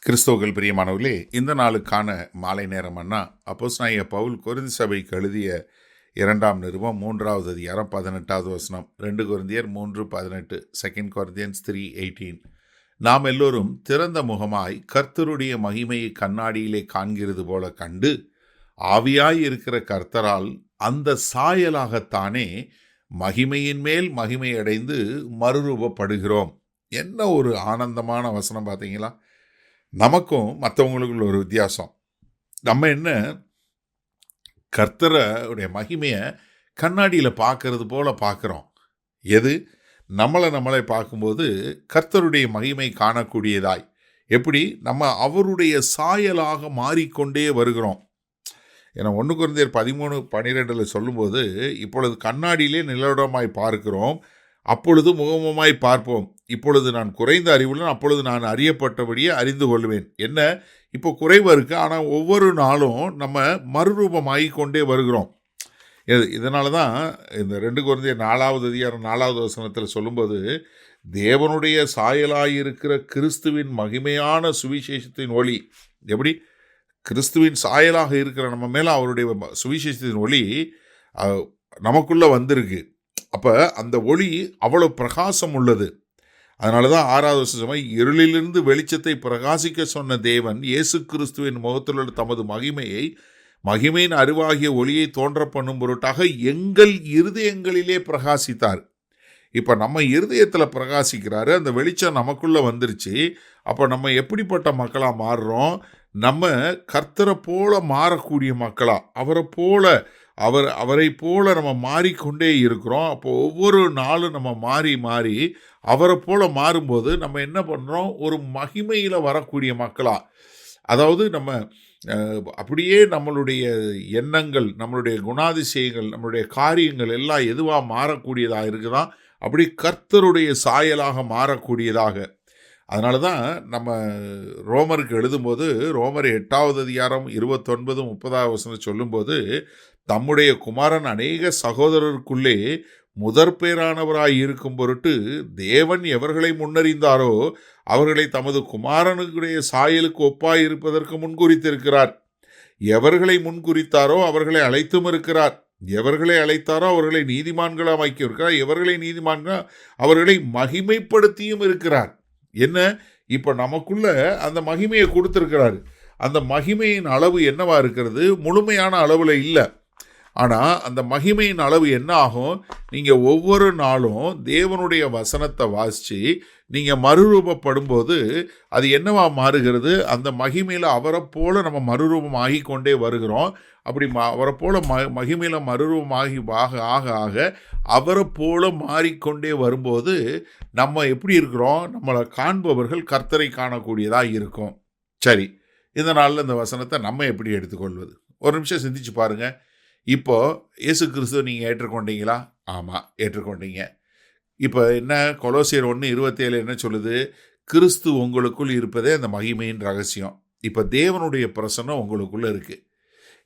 கிறிஸ்துவுக்குள் பிரியமானவர்களே, இந்த நாளுக்கான மாலை நேரம் அண்ணா அப்போஸ்தலனாகிய பவுல் கொரிந்தி சபைக்கு எழுதிய 2ஆம் நிருபம் 3வது அதிகாரம் 18வது வசனம். 2 கொரிந்தியர் 3:18, 2 Corinthians 3:18. நாம் எல்லோரும் திறந்த முகமாய் கர்த்தருடைய மகிமையை கண்ணாடியிலே காண்கிறது போல கண்டு, ஆவியாய் இருக்கிற கர்த்தரால் அந்த சாயலாகத்தானே மகிமையின் மேல் மகிமையடைந்து மறுரூபப்படுகிறோம். என்ன ஒரு ஆனந்தமான வசனம் பார்த்தீங்களா? நமக்கும் மற்றவங்களுக்குள்ள ஒரு வித்தியாசம். நம்ம என்ன கர்த்தருடைய மகிமையை கண்ணாடியில் பார்க்கறது போல பார்க்குறோம். எது? நம்மளை பார்க்கும்போது கர்த்தருடைய மகிமை காணக்கூடியதாய். எப்படி? நம்ம அவருடைய சாயலாக மாறிக்கொண்டே வருகிறோம். ஏன்னா 1 கொரிந்தியர் 13:12 சொல்லும்போது, இப்பொழுது கண்ணாடியிலே நிலவரமாய் பார்க்கிறோம், அப்பொழுது முகமுமாய் பார்ப்போம். இப்பொழுது நான் குறைந்த அறிவுள்ளன், அப்பொழுது நான் அறியப்பட்டபடியே அறிந்து கொள்வேன். என்ன? இப்போ குறைவு இருக்குது, ஆனால் ஒவ்வொரு நாளும் நம்ம மறுரூபமாகி கொண்டே வருகிறோம். இதனால தான் இந்த 2 கொரிந்தியர் 4வது அதிகாரம் 4வது வசனத்தில் சொல்லும்போது, தேவனுடைய சாயலாயிருக்கிற கிறிஸ்துவின் மகிமையான சுவிசேஷத்தின் ஒளி. எப்படி? கிறிஸ்துவின் சாயலாக இருக்கிற நம்ம மேலே அவருடைய சுவிசேஷத்தின் ஒளி நமக்குள்ளே வந்திருக்கு. அப்போ அந்த ஒளி அவ்வளோ பிரகாசம் உள்ளது. அதனால தான் 6வது வசனம், இருளிலிருந்து வெளிச்சத்தை பிரகாசிக்க சொன்ன தேவன் இயேசு கிறிஸ்துவின் முகத்திலுள்ள தமது மகிமையின் அறிவாகிய ஒளியை தோன்ற பண்ணும் பொருட்டாக எங்கள் இருதயங்களிலே பிரகாசித்தார். இப்போ நம்ம இருதயத்தில் பிரகாசிக்கிறாரு, அந்த வெளிச்சம் நமக்குள்ளே வந்துருச்சு. அப்போ நம்ம எப்படிப்பட்ட மக்களாக மாறுறோம்? நம்ம கர்த்தரை போல மாறக்கூடிய மக்களா, அவரை போல நம்ம மாறிக்கொண்டே இருக்கிறோம். அப்போ ஒவ்வொரு நாளும் நம்ம மாறி அவரை போல மாறும்போது நம்ம என்ன பண்ணுறோம்? ஒரு மகிமையில் வரக்கூடிய மக்களா, அதாவது நம்ம அப்படியே நம்மளுடைய எண்ணங்கள், நம்மளுடைய குணாதிசயங்கள், நம்மளுடைய காரியங்கள் எல்லாம் எதுவாக மாறக்கூடியதாக இருக்குதான்? அப்படி கர்த்தருடைய சாயலாக மாறக்கூடியதாக. அதனால தான் நம்ம ரோமருக்கு எழுதும்போது, ரோமர் 8வது அதிகாரம் 29, 30வது வசனம் சொல்லும்போது, தம்முடைய குமாரன் அநேக சகோதரருக்குள்ளே முதற்பேரானவராய் இருக்கும் பொருட்டு தேவன் எவர்களை முன்னறிந்தாரோ அவர்களை தமது குமாரனுடைய சாயலுக்கு ஒப்பாய் இருப்பதற்கு முன்குறித்திருக்கிறார். எவர்களை முன்குறித்தாரோ அவர்களை அழைத்தும் இருக்கிறார். எவர்களை அழைத்தாரோ அவர்களை நீதிமான்களாக வைக்கிறார். எவர்களை நீதிமான்களா அவர்களை மகிமைப்படுத்தியும் இருக்கிறார். என்ன? இப்போ நமக்குள்ள அந்த மகிமையை கொடுத்துருக்கிறாரு. அந்த மகிமையின் அளவு என்னவா இருக்கிறது? முழுமையான அளவில் இல்லை. ஆனால் அந்த மகிமையின் அளவு என்ன ஆகும்? நீங்கள் ஒவ்வொரு நாளும் தேவனுடைய வசனத்தை வாசித்து நீங்கள் மறுரூபப்படும் போது அது என்னவா மாறுகிறது? அந்த மகிமையில் அவரை போல நம்ம மறுரூபம் ஆகி கொண்டே வருகிறோம். அப்படி அவரை போல மகிமையில் மறுரூபமாகி ஆக அவரை போல மாறிக்கொண்டே வரும்போது நம்ம எப்படி இருக்கிறோம்? நம்மளை காண்பவர்கள் கர்த்தரை காணக்கூடியதாக இருக்கும். சரி, இந்த நாளில் இந்த வசனத்தை நம்ம எப்படி எடுத்துக்கொள்வது? ஒரு நிமிஷம் சிந்திச்சு பாருங்கள். இப்போ இயேசு கிறிஸ்துவ நீங்கள் ஏற்றுக்கொண்டீங்களா? ஆமாம், ஏற்றுக்கொண்டீங்க. இப்போ என்ன? கொலோசியர் 1:27 என்ன சொல்லுது? கிறிஸ்து உங்களுக்குள் இருப்பதே அந்த மகிமையின் ரகசியம். இப்போ தேவனுடைய பிரசன்னம் உங்களுக்குள்ளே இருக்குது.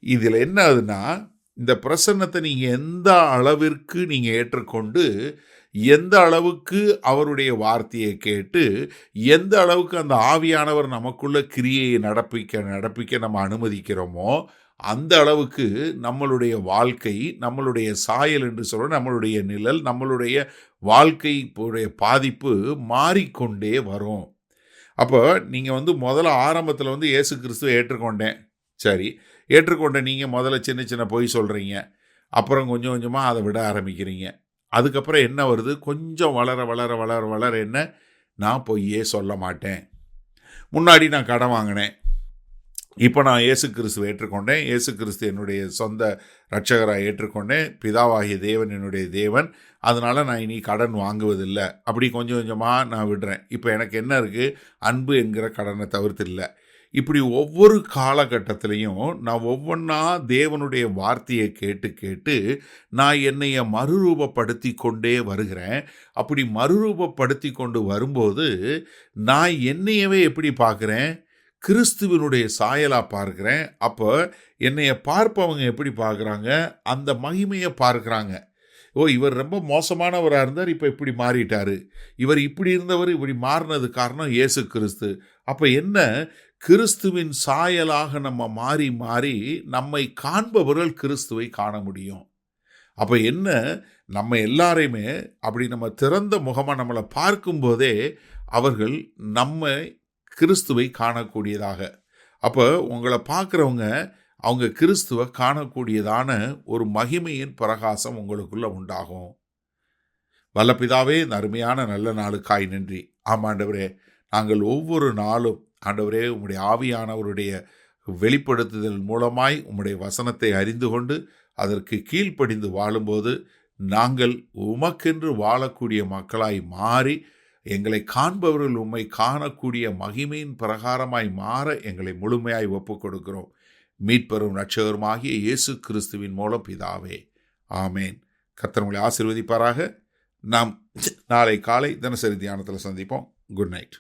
இதில் என்ன ஆகுதுன்னா, இந்த பிரசன்னத்தை நீங்கள் எந்த அளவிற்கு நீங்கள் ஏற்றுக்கொண்டு, எந்த அளவுக்கு அவருடைய வார்த்தையை கேட்டு, எந்த அளவுக்கு அந்த ஆவியானவர் நமக்குள்ள கிரியையை நடப்பிக்க நம்ம அனுமதிக்கிறோமோ, அந்த அளவுக்கு நம்மளுடைய வாழ்க்கை, நம்மளுடைய சாயல் என்று சொல்ல, நம்மளுடைய நிழல், நம்மளுடைய வாழ்க்கையுடைய பாதிப்பு மாறிக்கொண்டே வரும். அப்போ நீங்கள் முதல்ல ஆரம்பத்தில் இயேசு கிறிஸ்துவை ஏற்றுக்கொண்டேன். சரி, ஏற்றுக்கொண்ட நீங்கள் முதல்ல சின்ன பொய் சொல்கிறீங்க. அப்புறம் கொஞ்சம் கொஞ்சமாக அதை விட ஆரம்பிக்கிறீங்க. அதுக்கப்புறம் என்ன வருது? கொஞ்சம் வளர என்ன? நான் பொய்யே சொல்ல மாட்டேன். முன்னாடி நான் கடன் வாங்கினேன், இப்போ நான் இயேசு கிறிஸ்துவை ஏற்றுக்கொண்டேன். இயேசு கிறிஸ்து என்னுடைய சொந்த இரட்சகராக ஏற்றுக்கொண்டேன். பிதாவாகிய தேவன் என்னுடைய தேவன். அதனால் நான் இனி கடன் வாங்குவதில்லை. அப்படி கொஞ்சம் கொஞ்சமாக நான் விடுறேன். இப்போ எனக்கு என்ன இருக்குது? அன்பு என்கிற கடனை தவிர்த்து இல்லை. இப்படி ஒவ்வொரு காலகட்டத்திலையும் நான் ஒவ்வொன்றா தேவனுடைய வார்த்தையை கேட்டு நான் என்னைய மறுரூபப்படுத்தி கொண்டே வருகிறேன். அப்படி மறுரூபப்படுத்தி கொண்டு வரும்போது நான் என்னையவே எப்படி பார்க்குறேன்? கிறிஸ்துவனுடைய சாயலாக பார்க்குறேன். அப்போ என்னைய பார்ப்பவங்க எப்படி பார்க்குறாங்க? அந்த மகிமையை பார்க்குறாங்க. இவர் ரொம்ப மோசமானவரா இருந்தார், இப்ப இப்படி மாறிட்டாரு. இவர் இப்படி இருந்தவர் இப்படி மாறினது காரணம் இயேசு கிறிஸ்து. அப்ப என்ன? கிறிஸ்துவின் சாயலாக நம்ம மாறி மாறி நம்மை காண்பவர்கள் கிறிஸ்துவை காண முடியும். அப்ப என்ன? நம்ம எல்லாரையுமே அப்படி நம்ம திறந்த முகமா நம்மளை பார்க்கும்போதே அவர்கள் நம்ம கிறிஸ்துவை காணக்கூடியதாக. அப்போ உங்களை பார்க்குறவங்க அவங்க கிறிஸ்துவை காணக்கூடியதான ஒரு மகிமையின் பிரகாசம் உங்களுக்குள்ள உண்டாகும். வல்ல பிதாவே, இந்த அருமையான நல்ல நாளுக்காய் நன்றி. ஆமாண்டவரே, நாங்கள் ஒவ்வொரு நாளும் ஆண்டவரே உம்முடைய ஆவியானவருடைய வெளிப்படுத்துதல் மூலமாய் உம்முடைய வசனத்தை அறிந்து கொண்டு அதற்கு கீழ்ப்படிந்து வாழும்போது நாங்கள் உமக்கென்று வாழக்கூடிய மக்களாய் மாறி எங்களை காண்பவர்கள் உம்மை காணக்கூடிய மகிமையின் பிரகாரமாய் மாற எங்களை முழுமையாய் ஒப்புக் கொடுக்கிறோம். மீட்பெரும் இரட்சகருமாகிய இயேசு கிறிஸ்துவின் மூலம் பிதாவே, ஆமேன். கர்த்தர் உங்களை ஆசீர்வதிப்பாராக. நாம் நாளை காலை தினசரி தியானத்தில் சந்திப்போம். Good night.